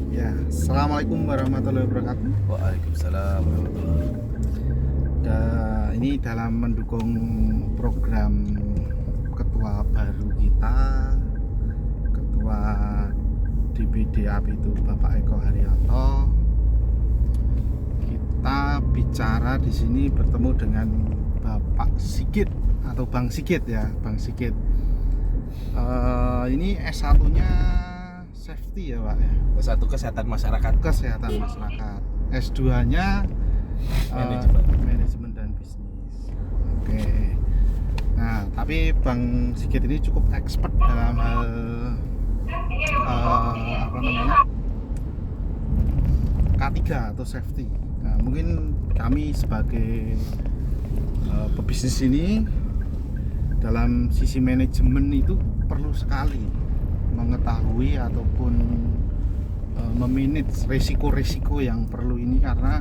Ya, Assalamualaikum warahmatullahi wabarakatuh. Waalaikumsalam warahmatullahi Ini dalam mendukung program ketua baru kita, ketua DPD itu Bapak Eko Haryanto. Kita bicara di sini bertemu dengan Bapak Sigit atau Bang Sigit ya, Bang Sigit. Ini S1-nya safety ya Pak ya. S1 kesehatan masyarakat. Kesehatan masyarakat. S2-nya manajemen dan bisnis. Oke. Nah, tapi Bang Sigit ini cukup expert dalam hal K3 atau safety. Nah, mungkin kami sebagai pebisnis ini dalam sisi manajemen itu perlu sekali mengetahui ataupun memanage resiko-resiko yang perlu ini, karena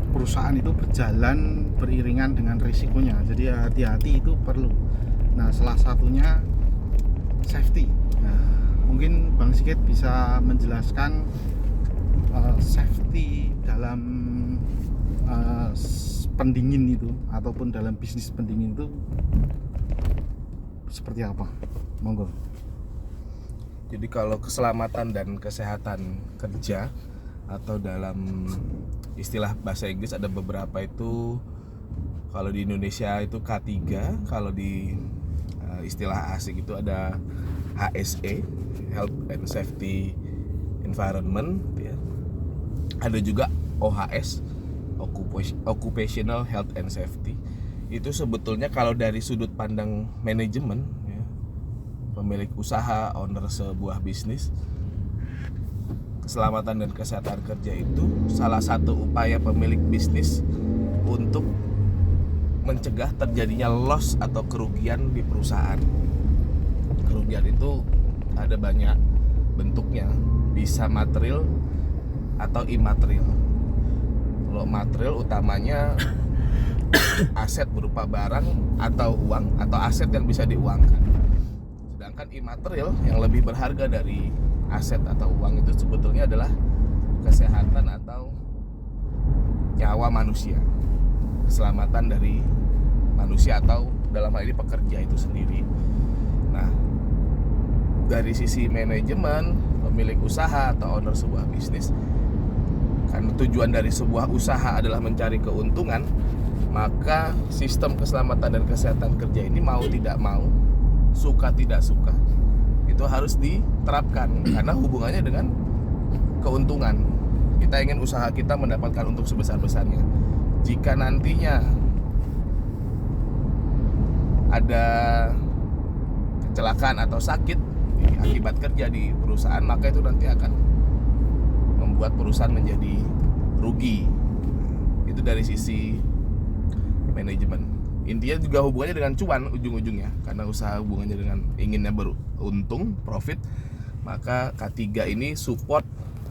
perusahaan itu berjalan beriringan dengan resikonya, jadi hati-hati itu perlu. Nah, salah satunya safety. Nah, mungkin Bang Sigit bisa menjelaskan safety dalam pendingin itu ataupun dalam bisnis pendingin itu seperti apa? Monggo. Jadi kalau keselamatan dan kesehatan kerja atau dalam istilah bahasa Inggris ada beberapa itu, kalau di Indonesia itu K3, kalau di istilah asing itu ada HSE, Health and Safety Environment ya. Ada juga OHS, Occupational Health and Safety. Itu sebetulnya kalau dari sudut pandang manajemen ya, pemilik usaha, owner sebuah bisnis, keselamatan dan kesehatan kerja itu salah satu upaya pemilik bisnis untuk mencegah terjadinya loss atau kerugian di perusahaan. Kerugian itu ada banyak bentuknya, bisa material atau imaterial. Kalau material utamanya aset berupa barang atau uang atau aset yang bisa diuangkan. Sedangkan imaterial yang lebih berharga dari aset atau uang itu sebetulnya adalah kesehatan atau nyawa manusia, keselamatan dari manusia atau dalam hal ini pekerja itu sendiri. Nah, dari sisi manajemen, pemilik usaha atau owner sebuah bisnis, karena tujuan dari sebuah usaha adalah mencari keuntungan, maka sistem keselamatan dan kesehatan kerja ini mau tidak mau, suka tidak suka, itu harus diterapkan karena hubungannya dengan keuntungan. Kita ingin usaha kita mendapatkan untung sebesar-besarnya. Jika nantinya ada kecelakaan atau sakit akibat kerja di perusahaan, maka itu nanti akan membuat perusahaan menjadi rugi. Itu dari sisi manajemen. Intinya juga hubungannya dengan cuan ujung-ujungnya, karena usaha hubungannya dengan inginnya beruntung, profit. Maka K3 ini support,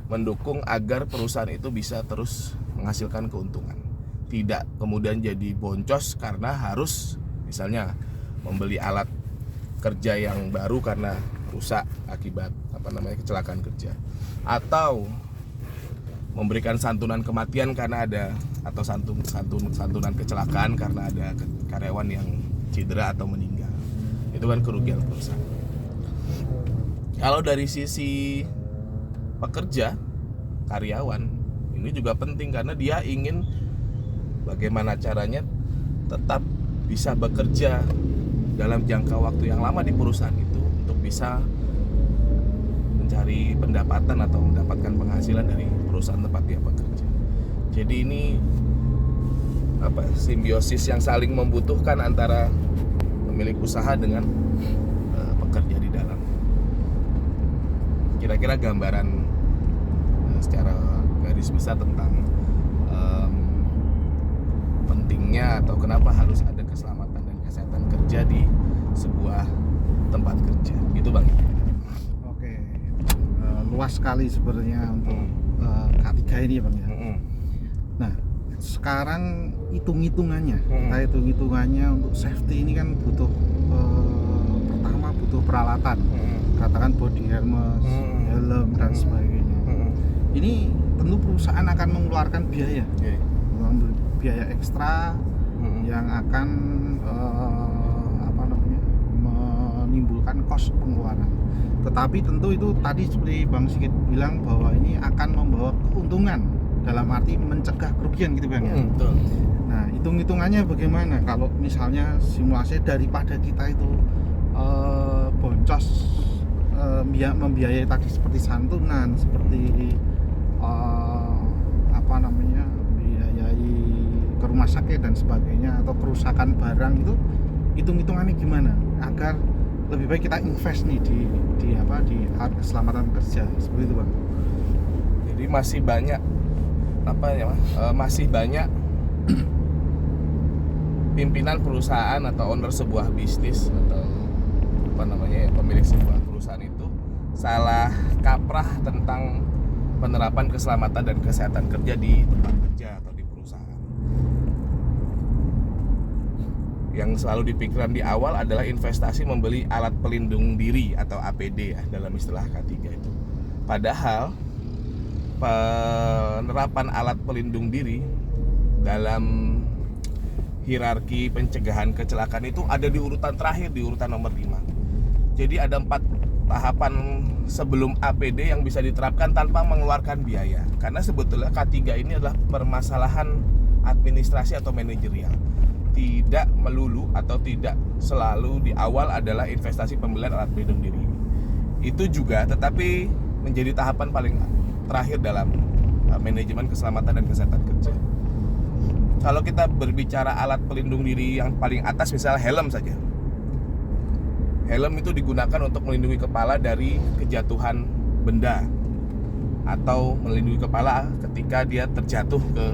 mendukung agar perusahaan itu bisa terus menghasilkan keuntungan, tidak kemudian jadi boncos karena harus misalnya membeli alat kerja yang baru karena rusak akibat kecelakaan kerja, atau memberikan santunan kematian karena ada, atau santunan kecelakaan karena ada karyawan yang cedera atau meninggal. Itu kan kerugian perusahaan. Kalau dari sisi pekerja, karyawan, ini juga penting karena dia ingin bagaimana caranya tetap bisa bekerja dalam jangka waktu yang lama di perusahaan itu untuk bisa mencari pendapatan atau mendapatkan penghasilan dari perusahaan tempat dia bekerja. Jadi ini simbiosis yang saling membutuhkan antara pemilik usaha dengan pekerja di dalam. Kira-kira gambaran secara garis besar tentang pentingnya atau kenapa harus ada keselamatan dan kesehatan kerja di sebuah tempat kerja. Itu Bang. Oke. Luas sekali sebenarnya untuk K3 ini ya Bang ya. Nah, sekarang hitung-hitungannya, hitung-hitungannya untuk safety ini kan butuh pertama butuh peralatan. katakan body helmet, helm dan sebagainya. Ini tentu perusahaan akan mengeluarkan biaya, biaya ekstra yang akan menimbulkan kos pengeluaran. Tetapi tentu itu tadi seperti Bang Sigit bilang bahwa ini akan membawa keuntungan dalam arti mencegah kerugian gitu Bang ya. Betul. Nah, hitung-hitungannya bagaimana kalau misalnya simulasi daripada kita itu boncos membiayai tadi seperti santunan, seperti biayai ke rumah sakit dan sebagainya atau kerusakan barang itu, hitung-hitungannya gimana agar lebih baik kita invest nih di alat keselamatan kerja seperti itu Bang. Jadi masih banyak masih banyak pimpinan perusahaan atau owner sebuah bisnis atau pemilik sebuah perusahaan itu salah kaprah tentang penerapan keselamatan dan kesehatan kerja di tempat kerja atau di perusahaan. Yang selalu dipikirkan di awal adalah investasi membeli alat pelindung diri atau APD ya dalam istilah K3 itu. Padahal penerapan alat pelindung diri dalam hierarki pencegahan kecelakaan itu ada di urutan terakhir, di urutan nomor 5. Jadi ada 4 tahapan sebelum APD yang bisa diterapkan tanpa mengeluarkan biaya. Karena sebetulnya K3 ini adalah permasalahan administrasi atau manajerial. Tidak melulu atau tidak selalu di awal adalah investasi pembelian alat pelindung diri. Itu juga tetapi menjadi tahapan paling terakhir dalam manajemen keselamatan dan kesehatan kerja. Kalau kita berbicara alat pelindung diri yang paling atas, misalnya helm saja. Helm itu digunakan untuk melindungi kepala dari kejatuhan benda atau melindungi kepala ketika dia terjatuh ke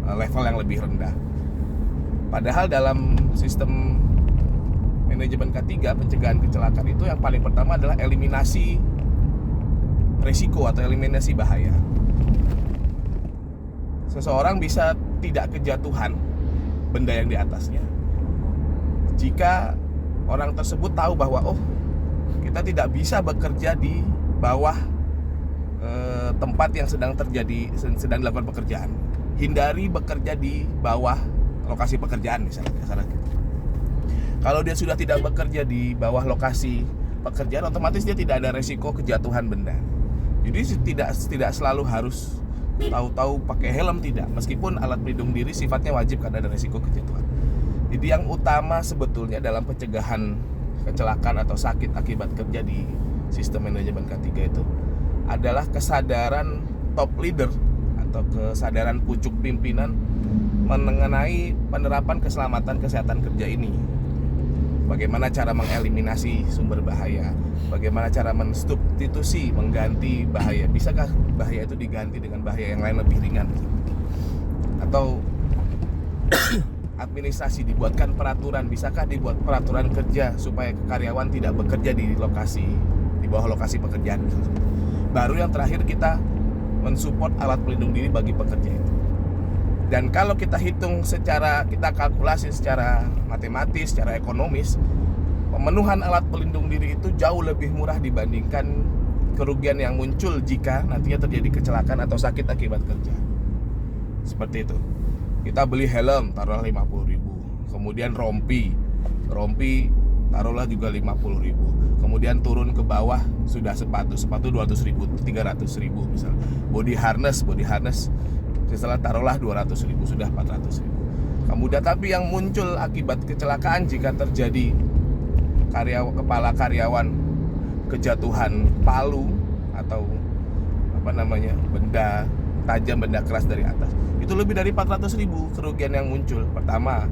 level yang lebih rendah. Padahal dalam sistem manajemen K3 pencegahan kecelakaan itu yang paling pertama adalah eliminasi resiko atau eliminasi bahaya. Seseorang bisa tidak kejatuhan benda yang di atasnya jika orang tersebut tahu bahwa kita tidak bisa bekerja di bawah tempat yang sedang dilakukan pekerjaan. Hindari bekerja di bawah lokasi pekerjaan misalnya. Kalau dia sudah tidak bekerja di bawah lokasi pekerjaan, otomatis dia tidak ada resiko kejatuhan benda. Jadi tidak selalu harus tahu-tahu pakai helm, tidak. Meskipun alat pelindung diri sifatnya wajib karena ada resiko kejatuhan. Jadi yang utama sebetulnya dalam pencegahan kecelakaan atau sakit akibat kerja di sistem manajemen K3 itu adalah kesadaran top leader atau kesadaran pucuk pimpinan mengenai penerapan keselamatan kesehatan kerja ini. Bagaimana cara mengeliminasi sumber bahaya, bagaimana cara mensubstitusi, mengganti bahaya. Bisakah bahaya itu diganti dengan bahaya yang lain lebih ringan? Atau administrasi dibuatkan peraturan, bisakah dibuat peraturan kerja supaya karyawan tidak bekerja di bawah lokasi pekerjaan? Baru yang terakhir kita mensupport alat pelindung diri bagi pekerja itu. Dan kalau kita kita kalkulasi secara matematis, secara ekonomis, pemenuhan alat pelindung diri itu jauh lebih murah dibandingkan kerugian yang muncul jika nantinya terjadi kecelakaan atau sakit akibat kerja. Seperti itu. Kita beli helm taruhlah 50.000. Kemudian rompi taruhlah juga 50.000. Kemudian turun ke bawah sudah sepatu 200.000, 300.000 misalnya. Body harness setelah taruhlah 200.000, sudah 400.000. Kemudian tapi yang muncul akibat kecelakaan jika terjadi kepala karyawan kejatuhan palu atau benda tajam, benda keras dari atas, itu lebih dari 400.000 kerugian yang muncul. Pertama,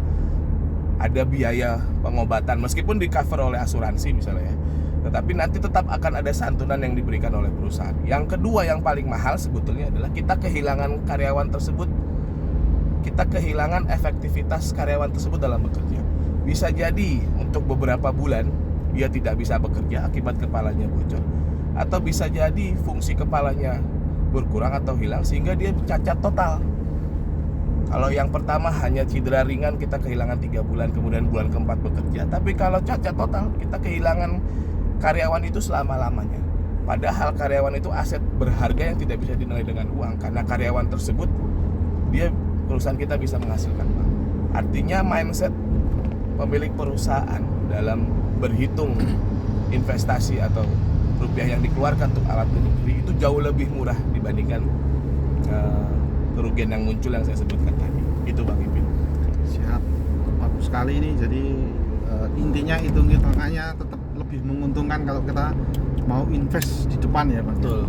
ada biaya pengobatan meskipun di cover oleh asuransi misalnya ya, tetapi nanti tetap akan ada santunan yang diberikan oleh perusahaan. Yang kedua yang paling mahal sebetulnya adalah kita kehilangan karyawan tersebut, kita kehilangan efektivitas karyawan tersebut dalam bekerja. Bisa jadi untuk beberapa bulan dia tidak bisa bekerja akibat kepalanya bocor, atau bisa jadi fungsi kepalanya berkurang atau hilang sehingga dia cacat total. Kalau yang pertama hanya cedera ringan, kita kehilangan 3 bulan, kemudian bulan keempat bekerja. Tapi kalau cacat total, kita kehilangan karyawan itu selama-lamanya. Padahal karyawan itu aset berharga yang tidak bisa dinilai dengan uang, karena karyawan tersebut perusahaan kita bisa menghasilkan uang. Artinya mindset pemilik perusahaan dalam berhitung investasi atau rupiah yang dikeluarkan untuk alat pelindung diri itu jauh lebih murah dibandingkan kerugian yang muncul yang saya sebutkan tadi. Itu Bang Ipin. Siap, bagus sekali ini. Jadi intinya hitung-hitungannya tetap lebih menguntungkan kalau kita mau invest di depan ya Bang. Betul.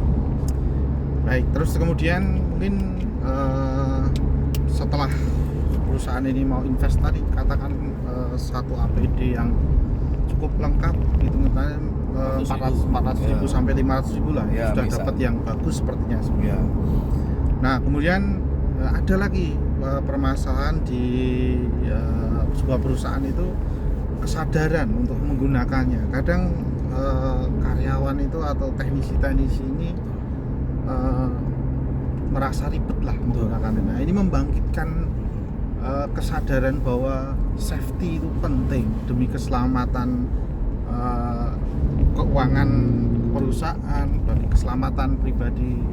Baik, terus kemudian mungkin setelah perusahaan ini mau invest tadi, katakan satu APD yang cukup lengkap, hitung-hitungannya 400.000 sampai 500.000 lah, ya, sudah dapat yang bagus sepertinya. Ya. Nah kemudian ada lagi permasalahan di sebuah perusahaan itu kesadaran untuk menggunakannya. Kadang karyawan itu atau teknisi-teknisi ini merasa ribet lah menggunakannya. Nah ini membangkitkan kesadaran bahwa safety itu penting demi keselamatan keuangan perusahaan, bagi keselamatan pribadi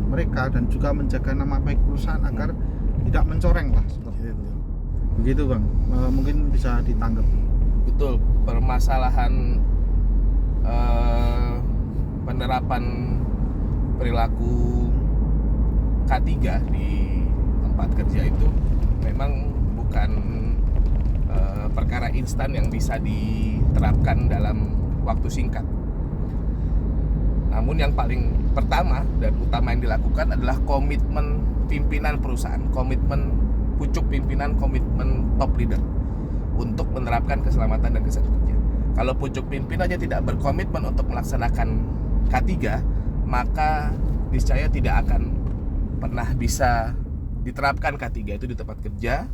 mereka, dan juga menjaga nama baik perusahaan agar tidak mencoreng lah seperti itu. Begitu Bang, mungkin bisa ditanggapi. Betul, permasalahan penerapan perilaku K3 di tempat kerja itu memang bukan perkara instan yang bisa diterapkan dalam waktu singkat. Namun yang paling pertama dan utama yang dilakukan adalah komitmen pimpinan perusahaan, komitmen pucuk pimpinan, komitmen top leader untuk menerapkan keselamatan dan kesehatan kerja. Kalau pucuk pimpinannya tidak berkomitmen untuk melaksanakan K3, maka niscaya tidak akan pernah bisa diterapkan K3 itu di tempat kerja.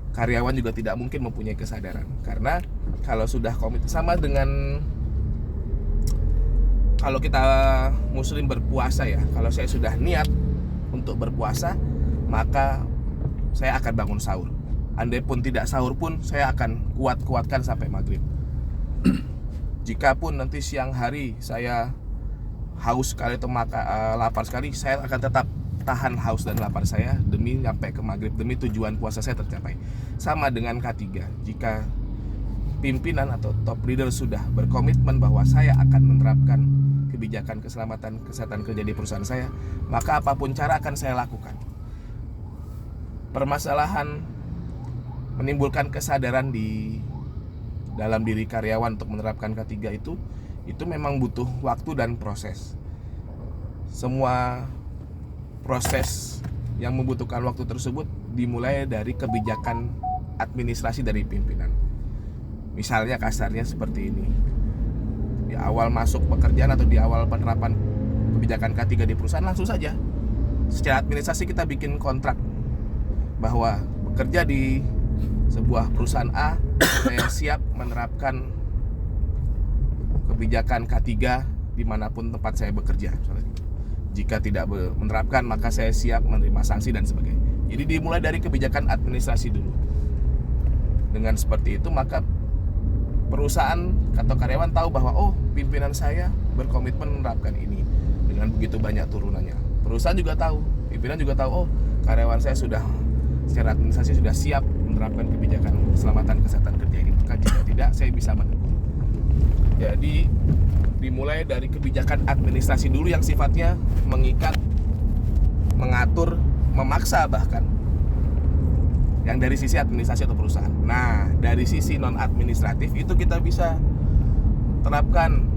Karyawan juga tidak mungkin mempunyai kesadaran, karena kalau sudah komit, sama dengan kalau kita muslim berpuasa ya, kalau saya sudah niat untuk berpuasa, maka saya akan bangun sahur. Andai pun tidak sahur pun, saya akan kuatkan sampai maghrib. Jikapun nanti siang hari saya haus sekali atau lapar sekali, saya akan tetap tahan haus dan lapar saya demi sampai ke maghrib, demi tujuan puasa saya tercapai. Sama dengan K3, jika pimpinan atau top leader sudah berkomitmen bahwa saya akan menerapkan kebijakan keselamatan kesehatan kerja di perusahaan saya, maka apapun cara akan saya lakukan. Permasalahan menimbulkan kesadaran di dalam diri karyawan untuk menerapkan K3 itu memang butuh waktu dan proses. Semua proses yang membutuhkan waktu tersebut dimulai dari kebijakan administrasi dari pimpinan. Misalnya kasarnya seperti ini, di awal masuk pekerjaan atau di awal penerapan kebijakan K3 di perusahaan, langsung saja secara administrasi kita bikin kontrak bahwa bekerja di sebuah perusahaan A, saya siap menerapkan kebijakan K3 dimanapun tempat saya bekerja. Jika tidak menerapkan, maka saya siap menerima sanksi dan sebagainya. Jadi dimulai dari kebijakan administrasi dulu. Dengan seperti itu, maka perusahaan atau karyawan tahu bahwa pimpinan saya berkomitmen menerapkan ini. Dengan begitu banyak turunannya, perusahaan juga tahu, pimpinan juga tahu, karyawan saya sudah secara administrasi sudah siap menerapkan kebijakan keselamatan kesehatan kerja ini. Maka jika tidak, saya bisa menegur. Jadi dimulai dari kebijakan administrasi dulu yang sifatnya mengikat, mengatur, memaksa bahkan, yang dari sisi administrasi atau perusahaan. Nah, dari sisi non administratif itu kita bisa terapkan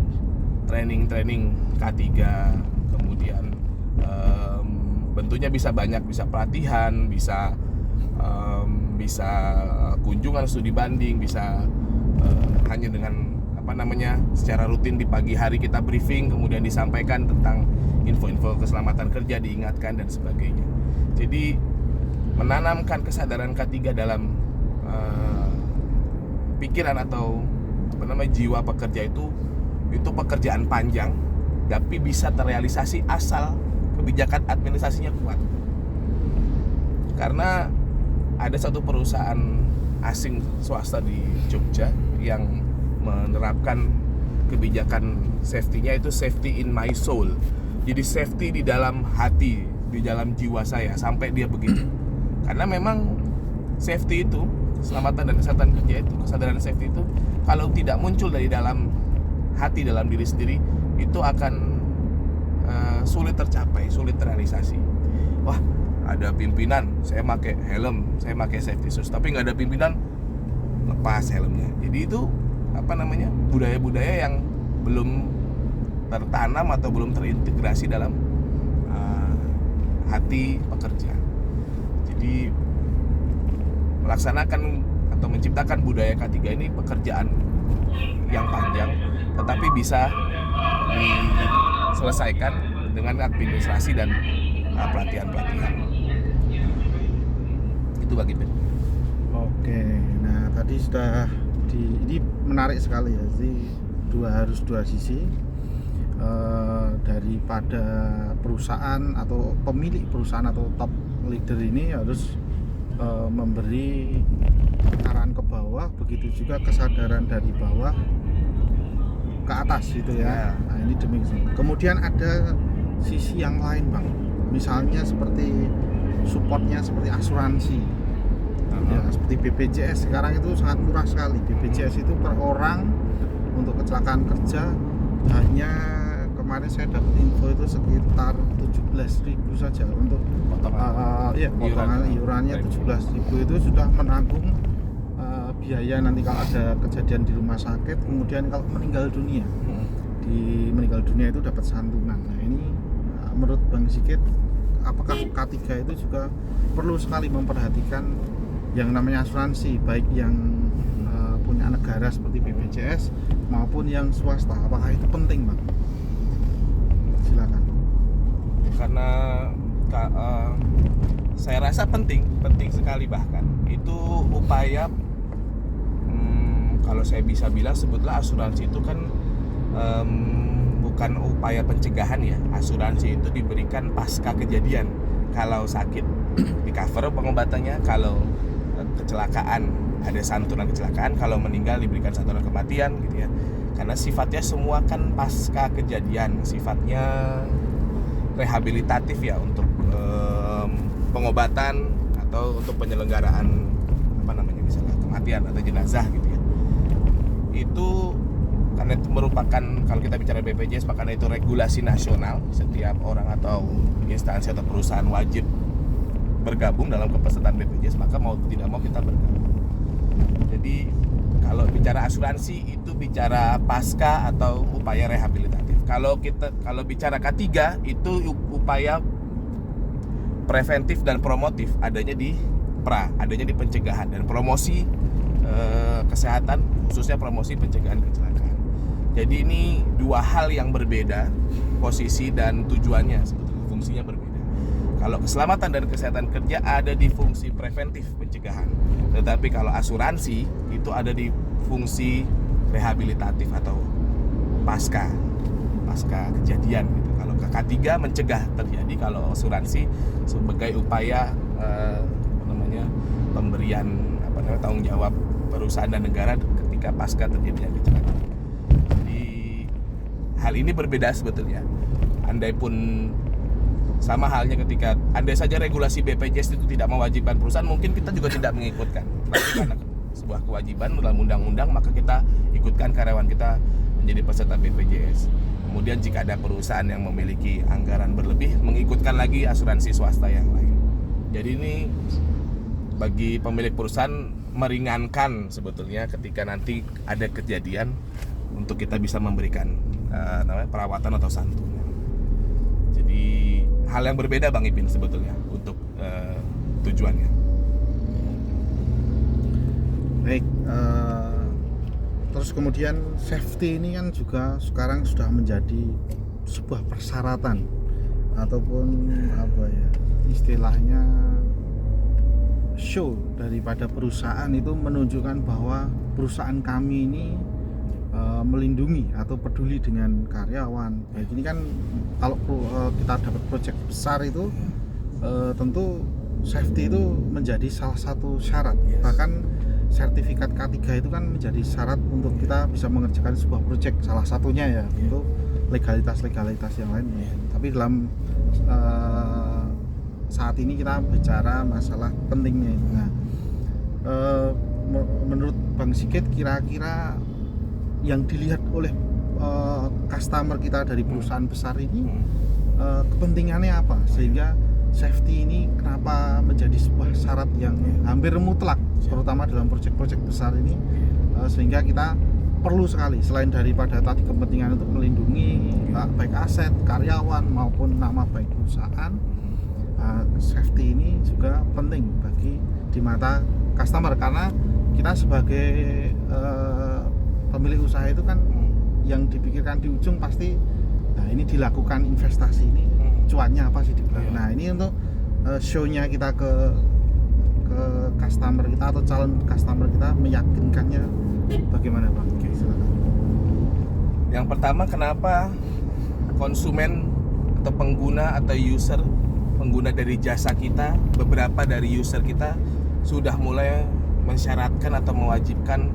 training K3, kemudian bentuknya bisa banyak, bisa pelatihan, bisa kunjungan studi banding, bisa hanya dengan secara rutin di pagi hari kita briefing, kemudian disampaikan tentang info-info keselamatan kerja, diingatkan dan sebagainya. Jadi menanamkan kesadaran K3 dalam pikiran atau jiwa pekerja itu pekerjaan panjang, tapi bisa terrealisasi asal kebijakan administrasinya kuat. Karena ada satu perusahaan asing swasta di Jogja yang menerapkan kebijakan safety-nya itu safety in my soul. Jadi safety di dalam hati, di dalam jiwa saya sampai dia begitu. Karena memang safety itu, keselamatan dan kesehatan kerja itu, kesadaran safety itu kalau tidak muncul dari dalam hati, dalam diri sendiri, itu akan sulit tercapai, sulit terrealisasi. Wah, ada pimpinan, saya pakai helm, saya pakai safety shoes, tapi nggak ada pimpinan, lepas helmnya. Jadi itu budaya-budaya yang belum tertanam atau belum terintegrasi dalam hati pekerja. Jadi melaksanakan atau menciptakan budaya K3 ini pekerjaan yang panjang, tetapi bisa diselesaikan dengan administrasi dan pelatihan-pelatihan. Itu bagi Ben. Oke, nah tadi sudah ini menarik sekali ya. Jadi harus dua sisi daripada perusahaan atau pemilik perusahaan atau top leader ini harus memberi arahan ke bawah, begitu juga kesadaran dari bawah ke atas gitu ya. Nah ini demikian. Kemudian ada sisi yang lain Bang, misalnya seperti supportnya seperti asuransi. Ya, seperti BPJS sekarang itu sangat murah sekali. BPJS itu per orang untuk kecelakaan kerja hanya kemarin saya dapat info itu sekitar 17.000 saja untuk potongan iurannya 17.000 itu sudah menanggung biaya nanti kalau ada kejadian di rumah sakit, kemudian kalau meninggal dunia itu dapat santunan. Nah ini menurut Bang Sigit, apakah K3 itu juga perlu sekali memperhatikan yang namanya asuransi, baik yang punya negara seperti BPJS maupun yang swasta? Apakah itu penting Bang? Silakan. Karena saya rasa penting sekali, bahkan itu upaya kalau saya bisa bilang sebutlah asuransi itu kan bukan upaya pencegahan ya. Asuransi itu diberikan pasca kejadian. Kalau sakit di cover pengobatannya, kalau kecelakaan ada santunan kecelakaan, kalau meninggal diberikan santunan kematian gitu ya. Karena sifatnya semua kan pasca kejadian, sifatnya rehabilitatif ya, untuk pengobatan atau untuk penyelenggaraan misalnya kematian atau jenazah gitu ya. Itu karena itu merupakan, kalau kita bicara BPJS, karena itu regulasi nasional, setiap orang atau instansi atau perusahaan wajib bergabung dalam kepesertaan BPJS, maka mau tidak mau kita bergabung. Jadi kalau bicara asuransi itu bicara pasca atau upaya rehabilitatif. Kalau bicara K3 itu upaya preventif dan promotif, adanya di adanya di pencegahan dan promosi kesehatan, khususnya promosi pencegahan kecelakaan. Jadi ini dua hal yang berbeda posisi dan tujuannya, sebetulnya fungsinya berbeda. Kalau keselamatan dan kesehatan kerja ada di fungsi preventif pencegahan, tetapi kalau asuransi itu ada di fungsi rehabilitatif atau pasca kejadian gitu. Kalau K3 mencegah terjadi, kalau asuransi sebagai upaya pemberian tanggung jawab perusahaan dan negara ketika pasca terjadinya kecelakaan. Jadi hal ini berbeda sebetulnya. Andai pun sama halnya ketika andai saja regulasi BPJS itu tidak mewajibkan perusahaan, mungkin kita juga tidak mengikutkan. Tapi karena sebuah kewajiban dalam undang-undang, maka kita ikutkan karyawan kita menjadi peserta BPJS. Kemudian jika ada perusahaan yang memiliki anggaran berlebih, mengikutkan lagi asuransi swasta yang lain. Jadi ini bagi pemilik perusahaan meringankan sebetulnya ketika nanti ada kejadian, untuk kita bisa memberikan perawatan atau santunan. Jadi hal yang berbeda Bang Ipin sebetulnya untuk tujuannya. Baik, terus kemudian safety ini kan juga sekarang sudah menjadi sebuah persyaratan ataupun istilahnya show daripada perusahaan itu menunjukkan bahwa perusahaan kami ini melindungi atau peduli dengan karyawan. Baik, ini kan kalau kita dapat proyek besar itu tentu safety itu menjadi salah satu syarat. Bahkan sertifikat K3 itu kan menjadi syarat untuk kita bisa mengerjakan sebuah proyek, salah satunya ya untuk legalitas yang lain. Tapi dalam saat ini kita bicara masalah pentingnya itu. Nah, menurut Bang Sigit kira-kira yang dilihat oleh customer kita dari perusahaan besar ini kepentingannya apa sehingga safety ini kenapa menjadi sebuah syarat yang hampir mutlak terutama dalam proyek-proyek besar ini, sehingga kita perlu sekali selain daripada tadi kepentingan untuk melindungi baik aset karyawan maupun nama baik perusahaan, safety ini juga penting bagi di mata customer karena kita sebagai pemilik usaha itu kan yang dipikirkan di ujung pasti ini dilakukan investasi ini cuannya apa sih di belakang. Nah ini untuk show-nya kita ke customer kita atau calon customer kita meyakinkannya bagaimana Bang? Oke, silakan. Yang pertama, kenapa konsumen atau pengguna atau pengguna dari jasa kita, beberapa dari user kita sudah mulai mensyaratkan atau mewajibkan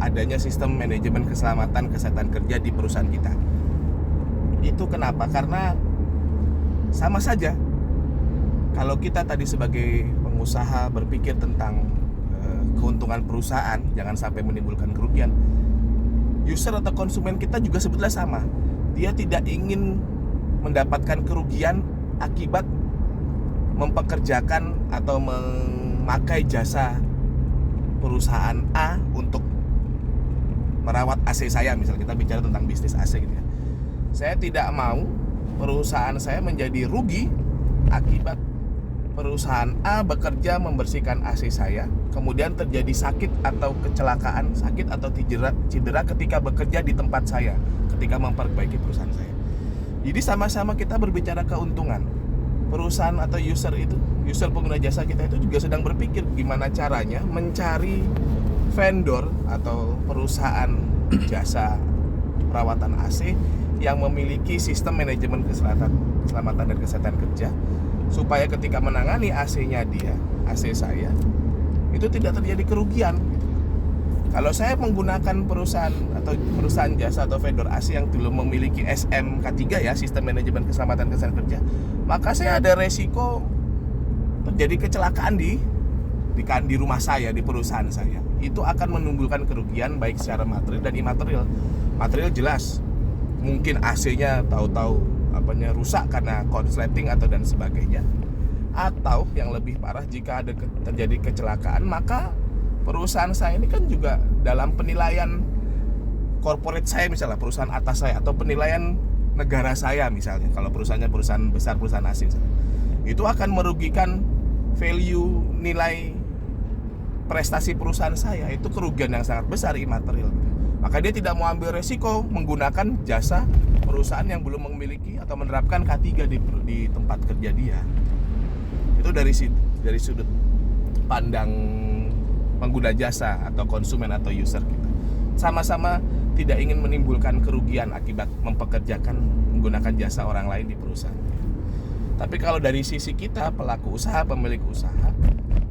adanya sistem manajemen keselamatan kesehatan kerja di perusahaan kita. Itu kenapa? Karena sama saja kalau kita tadi sebagai pengusaha berpikir tentang keuntungan perusahaan, jangan sampai menimbulkan kerugian, user atau konsumen kita juga sebetulnya sama. Dia tidak ingin mendapatkan kerugian akibat mempekerjakan atau memakai jasa perusahaan A untuk merawat AC saya, misalnya kita bicara tentang bisnis AC gitu ya. Saya tidak mau perusahaan saya menjadi rugi akibat perusahaan A bekerja membersihkan AC saya, kemudian terjadi sakit atau kecelakaan, sakit atau cedera ketika bekerja di tempat saya, ketika memperbaiki perusahaan saya. Jadi sama-sama kita berbicara keuntungan. Perusahaan atau user pengguna jasa kita itu juga sedang berpikir gimana caranya mencari vendor atau perusahaan jasa perawatan AC yang memiliki sistem manajemen keselamatan dan kesehatan kerja, supaya ketika menangani AC-nya AC saya, itu tidak terjadi kerugian. Kalau saya menggunakan perusahaan jasa atau vendor AC yang belum memiliki SMK3 ya, sistem manajemen keselamatan kesehatan kerja, maka saya ada resiko terjadi kecelakaan di rumah saya, di perusahaan saya. Itu akan menimbulkan kerugian baik secara material dan imaterial. Material jelas, mungkin AC-nya tahu-tahu rusak karena korsleting atau dan sebagainya. Atau yang lebih parah, jika ada terjadi kecelakaan, maka perusahaan saya ini kan juga dalam penilaian corporate saya, misalnya perusahaan atas saya, atau penilaian negara saya misalnya, kalau perusahaannya perusahaan besar, perusahaan asing misalnya, itu akan merugikan value nilai prestasi perusahaan saya. Itu kerugian yang sangat besar imaterial. Maka dia tidak mau ambil resiko menggunakan jasa perusahaan yang belum memiliki atau menerapkan K3 di tempat kerja dia. Itu dari sudut pandang pengguna jasa atau konsumen atau user kita. Sama-sama tidak ingin menimbulkan kerugian akibat menggunakan jasa orang lain di perusahaan. Tapi kalau dari sisi kita, pelaku usaha, pemilik usaha,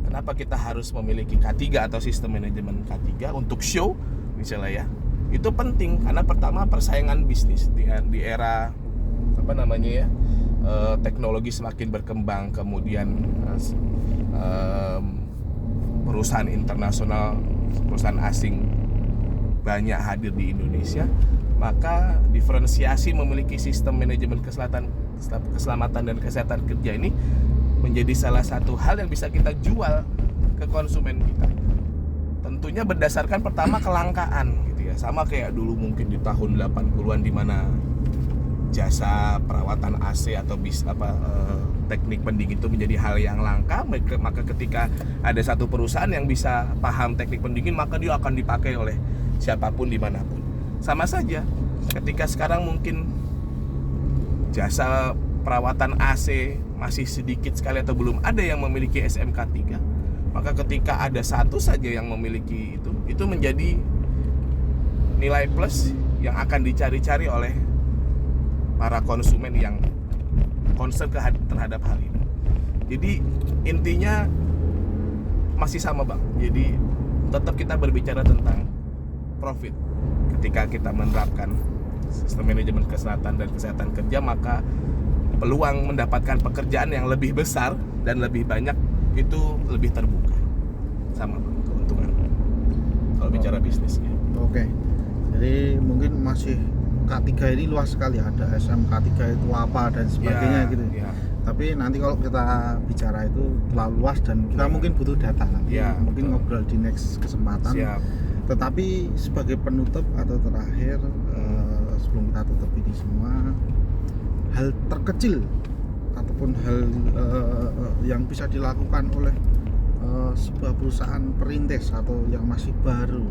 kenapa kita harus memiliki K3 atau sistem manajemen K3 untuk show misalnya ya? Itu penting karena pertama, persaingan bisnis di era teknologi semakin berkembang, kemudian perusahaan internasional, perusahaan asing banyak hadir di Indonesia, maka diferensiasi memiliki sistem manajemen keselamatan dan kesehatan kerja ini menjadi salah satu hal yang bisa kita jual ke konsumen kita. Tentunya berdasarkan pertama kelangkaan gitu ya. Sama kayak dulu mungkin di tahun 80-an di mana jasa perawatan AC atau teknik pendingin itu menjadi hal yang langka, maka ketika ada satu perusahaan yang bisa paham teknik pendingin, maka dia akan dipakai oleh siapapun dimanapun. Sama saja ketika sekarang mungkin jasa perawatan AC masih sedikit sekali atau belum ada yang memiliki SMK3, maka ketika ada satu saja yang memiliki itu menjadi nilai plus yang akan dicari-cari oleh para konsumen yang concern terhadap hal ini. Jadi intinya masih sama Bang. Jadi tetap kita berbicara tentang profit. Ketika kita menerapkan sistem manajemen kesehatan kerja, maka peluang mendapatkan pekerjaan yang lebih besar dan lebih banyak itu lebih terbuka. Sama keuntungan kalau bicara bisnisnya. Oke. Jadi mungkin masih K3 ini luas sekali, ada SMK3 itu apa dan sebagainya gitu. Ya. Tapi nanti kalau kita bicara itu terlalu luas dan kita mungkin butuh data nanti. Mungkin ngobrol di next kesempatan. Siap. Tetapi sebagai penutup atau terakhir sebelum kita tutup ini semua, hal terkecil ataupun hal yang bisa dilakukan oleh sebuah perusahaan perintis atau yang masih baru,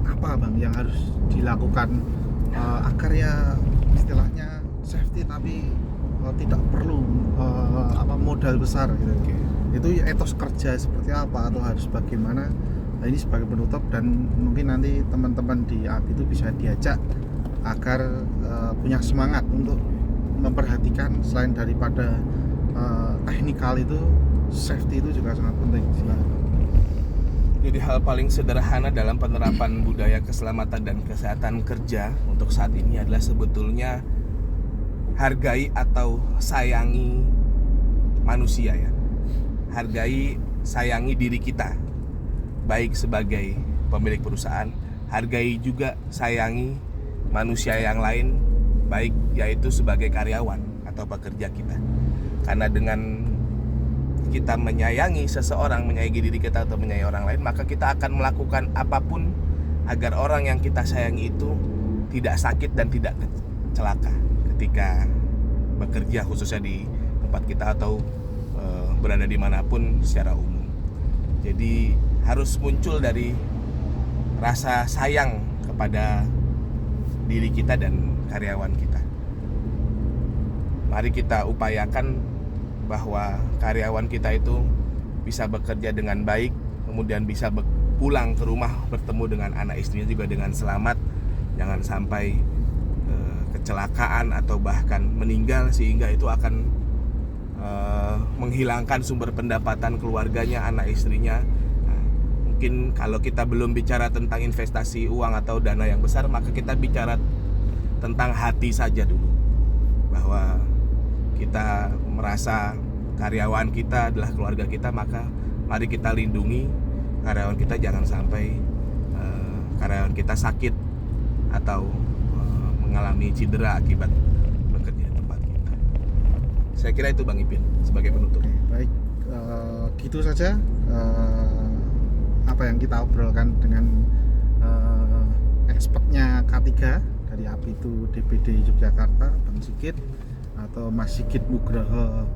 apa Bang yang harus dilakukan agar ya istilahnya safety tapi tidak perlu modal besar gitu. Itu etos kerja seperti apa atau harus bagaimana? Nah, ini sebagai penutup, dan mungkin nanti teman-teman di API itu bisa diajak agar punya semangat untuk memperhatikan selain daripada teknikal itu, safety itu juga sangat penting. Jadi hal paling sederhana dalam penerapan budaya keselamatan dan kesehatan kerja untuk saat ini adalah sebetulnya hargai atau sayangi manusia ya. Hargai, sayangi diri kita, baik sebagai pemilik perusahaan. Hargai juga, sayangi manusia yang lain, baik yaitu sebagai karyawan atau pekerja kita. Karena dengan kita menyayangi seseorang, menyayangi diri kita atau menyayangi orang lain, maka kita akan melakukan apapun agar orang yang kita sayangi itu tidak sakit dan tidak celaka ketika bekerja, khususnya di tempat kita atau berada dimanapun secara umum. Jadi harus muncul dari rasa sayang kepada diri kita dan karyawan kita. Mari kita upayakan bahwa karyawan kita itu bisa bekerja dengan baik, kemudian bisa pulang ke rumah bertemu dengan anak istrinya juga dengan selamat. Jangan sampai kecelakaan atau bahkan meninggal, sehingga itu akan menghilangkan sumber pendapatan keluarganya, anak istrinya. Nah, mungkin kalau kita belum bicara tentang investasi uang atau dana yang besar, maka kita bicara tentang hati saja dulu, bahwa kita merasa karyawan kita adalah keluarga kita, maka mari kita lindungi karyawan kita, jangan sampai karyawan kita sakit atau mengalami cedera akibat bekerja di tempat kita. Saya kira itu Bang Ipin sebagai penutup. Baik, gitu saja apa yang kita obrolkan dengan expertnya K3 dari Apitu DPD Yogyakarta, Bang Sigit atau Mas Sigit Nugroho.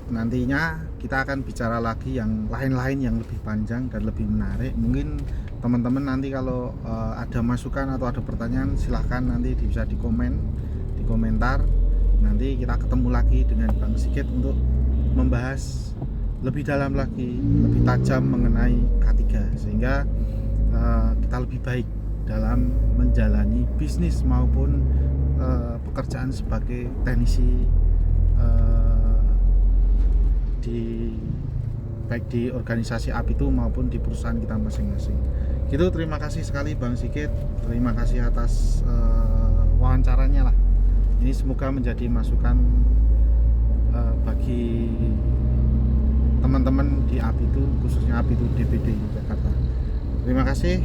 Nantinya kita akan bicara lagi yang lain-lain yang lebih panjang dan lebih menarik. Mungkin teman-teman nanti kalau ada masukan atau ada pertanyaan, silahkan nanti bisa di komentar. Nanti kita ketemu lagi dengan Bang Sigit untuk membahas lebih dalam lagi, lebih tajam mengenai K3, sehingga kita lebih baik dalam menjalani bisnis maupun pekerjaan sebagai teknisi baik di organisasi Apitu maupun di perusahaan kita masing-masing. Gitu, terima kasih sekali Bang Sigit, terima kasih atas wawancaranya lah. Ini semoga menjadi masukan bagi teman-teman di Apitu, khususnya Apitu DPD Jakarta. Terima kasih.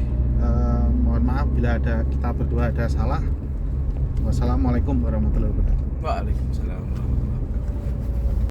Mohon maaf bila kita berdua ada salah. Wassalamualaikum warahmatullahi wabarakatuh. Waalaikumsalam.